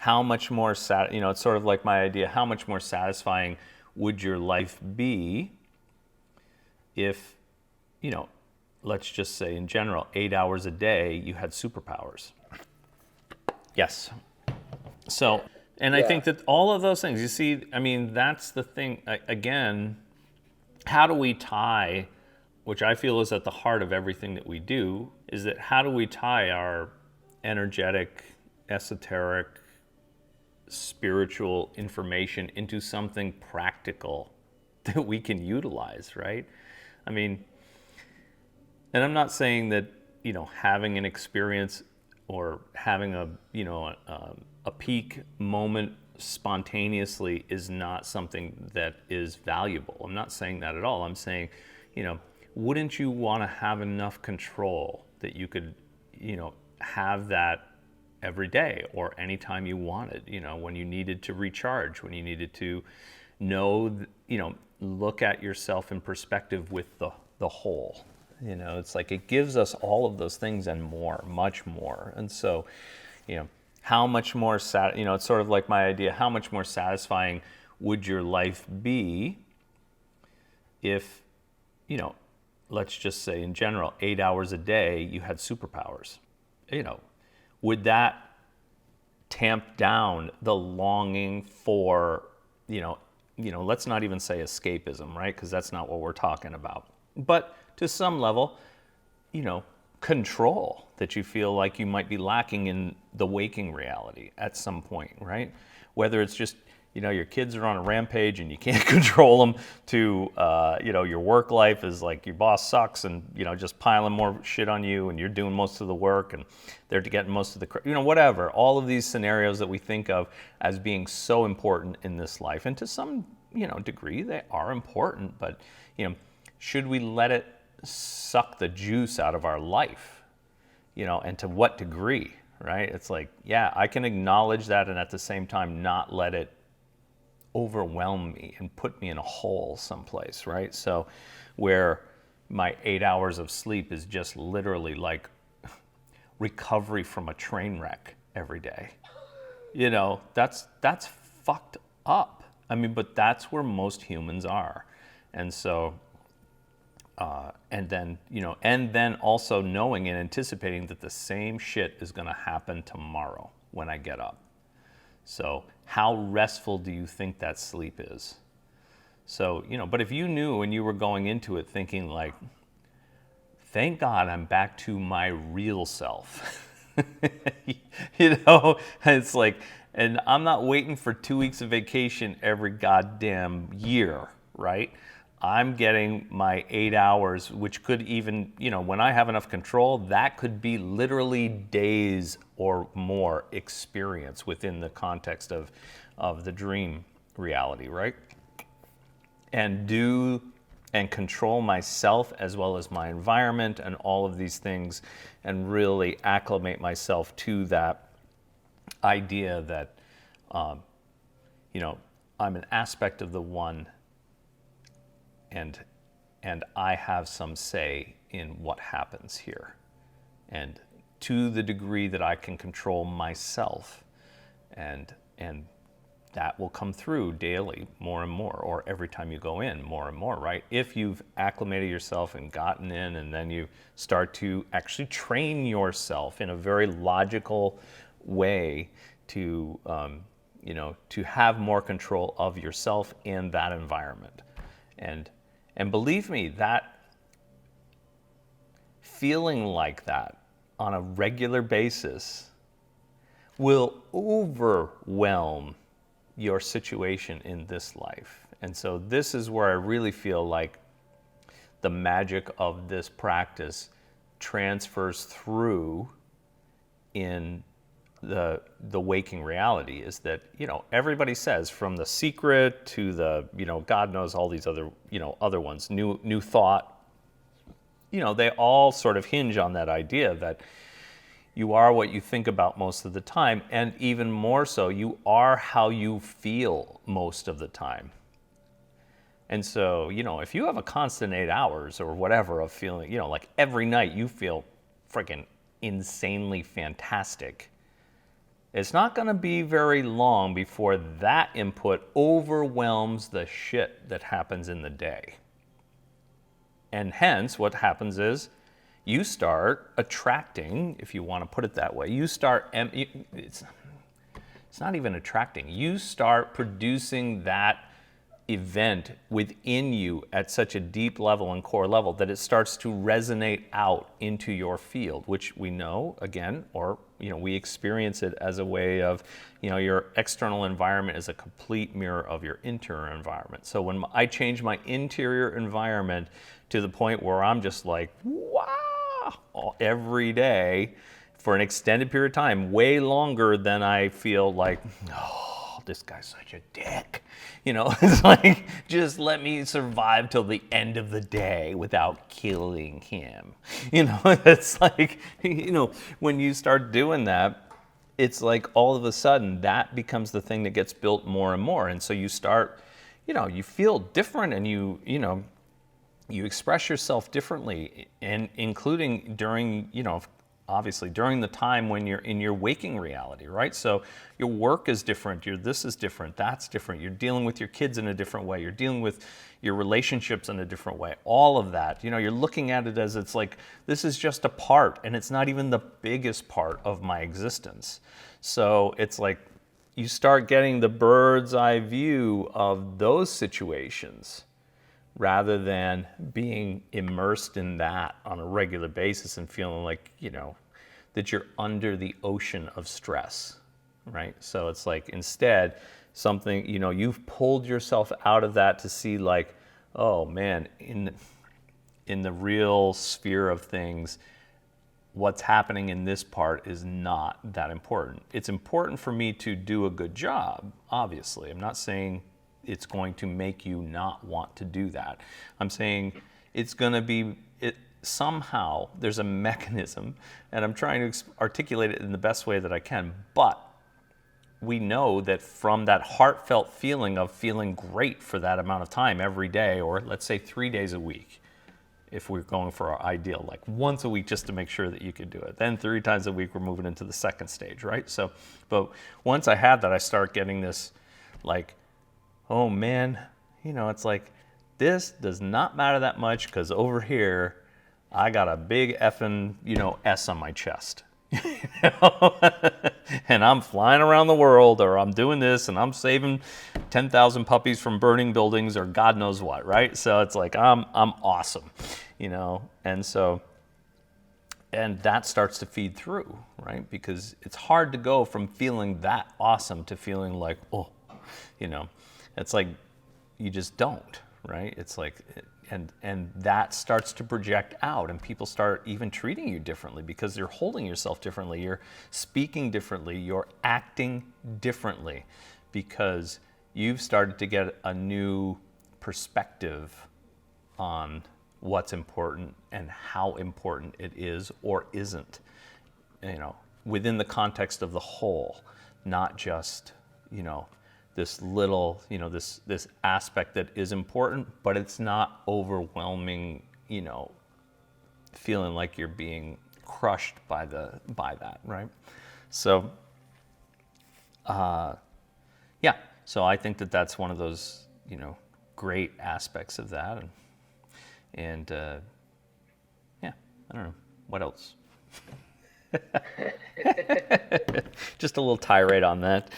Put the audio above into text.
how much more it's sort of like my idea, how much more satisfying would your life be if, let's just say in general, 8 hours a day, you had superpowers? Yes. So, and I think that all of those things, you see, I mean, that's the thing. Again, how do we tie, which I feel is at the heart of everything that we do, is that how do we tie our energetic, esoteric, spiritual information into something practical that we can utilize, right? I mean, and I'm not saying that, having an experience or having a peak moment spontaneously is not something that is valuable. I'm not saying that at all. I'm saying, wouldn't you want to have enough control that you could, have that every day or anytime you wanted, when you needed to recharge, when you needed to know, look at yourself in perspective with the whole. It's like it gives us all of those things and more, much more. And so, how much more it's sort of like my idea, how much more satisfying would your life be if, let's just say in general, 8 hours a day, you had superpowers? Would that tamp down the longing for, let's not even say escapism, right? Because that's not what we're talking about. But to some level, control that you feel like you might be lacking in the waking reality at some point, right? Whether it's just, your kids are on a rampage and you can't control them, to, your work life is like your boss sucks and, just piling more shit on you and you're doing most of the work and they're getting most of the, whatever. All of these scenarios that we think of as being so important in this life. And to some, degree, they are important, but, should we let it suck the juice out of our life, and to what degree, right? It's like, yeah, I can acknowledge that and at the same time not let it overwhelm me and put me in a hole someplace, right? So where my 8 hours of sleep is just literally like recovery from a train wreck every day. That's fucked up. I mean, but that's where most humans are. And so and then also knowing and anticipating that the same shit is going to happen tomorrow when I get up. So how restful do you think that sleep is? So, but if you knew when you were going into it thinking like, thank God I'm back to my real self, it's like, and I'm not waiting for 2 weeks of vacation every goddamn year, right? I'm getting my 8 hours, which could even, when I have enough control, that could be literally days or more experience within the context of the dream reality, right? And control myself as well as my environment and all of these things, and really acclimate myself to that idea that, I'm an aspect of the one, and I have some say in what happens here. And to the degree that I can control myself, and that will come through daily more and more, or every time you go in more and more, right? If you've acclimated yourself and gotten in, and then you start to actually train yourself in a very logical way to, to have more control of yourself in that environment. And believe me, that feeling like that on a regular basis will overwhelm your situation in this life. And so this is where I really feel like the magic of this practice transfers through in the waking reality, is that, everybody says, from The Secret to the, God knows all these other, other ones, New Thought, they all sort of hinge on that idea that you are what you think about most of the time, and even more so, you are how you feel most of the time. And so, if you have a constant 8 hours or whatever of feeling, like every night you feel freaking insanely fantastic, It's not going to be very long before that input overwhelms the shit that happens in the day. And hence, what happens is you start attracting, if you want to put it that way, it's not even attracting, you start producing that event within you at such a deep level and core level that it starts to resonate out into your field, which we know, again, or we experience it as a way of, your external environment is a complete mirror of your interior environment. So when I change my interior environment to the point where I'm just like, wow, every day for an extended period of time, way longer than I feel like, oh, this guy's such a dick. It's like, just let me survive till the end of the day without killing him. It's like, when you start doing that, it's like all of a sudden that becomes the thing that gets built more and more. And so you start, you feel different, and you express yourself differently, and including during, obviously during the time when you're in your waking reality, right? So your work is different, this is different, that's different. You're dealing with your kids in a different way. You're dealing with your relationships in a different way. All of that, you're looking at it as it's like, this is just a part, and it's not even the biggest part of my existence. So it's like you start getting the bird's eye view of those situations, rather than being immersed in that on a regular basis and feeling like, that you're under the ocean of stress, right? So it's like, instead, something, you've pulled yourself out of that to see like, oh man, in the real sphere of things, what's happening in this part is not that important. It's important for me to do a good job, obviously. I'm not saying it's going to make you not want to do that. I'm saying it's going to be, somehow there's a mechanism, and I'm trying to articulate it in the best way that I can, but we know that from that heartfelt feeling of feeling great for that amount of time every day, or let's say 3 days a week, if we're going for our ideal, like once a week just to make sure that you can do it. Then 3 times a week, we're moving into the second stage, right? So, but once I have that, I start getting this like, oh man, it's like, this does not matter that much because over here, I got a big effing, S on my chest. And I'm flying around the world, or I'm doing this, and I'm saving 10,000 puppies from burning buildings, or God knows what, right? So it's like, I'm awesome, and so, and that starts to feed through, right? Because it's hard to go from feeling that awesome to feeling like, oh, it's like, you just don't, right? It's like, and that starts to project out, and people start even treating you differently because you're holding yourself differently, you're speaking differently, you're acting differently, because you've started to get a new perspective on what's important and how important it is or isn't, within the context of the whole, not just, this little, this aspect that is important, but it's not overwhelming, feeling like you're being crushed by that, right? So, yeah. So I think that that's one of those, great aspects of that, and yeah, I don't know what else. Just a little tirade on that.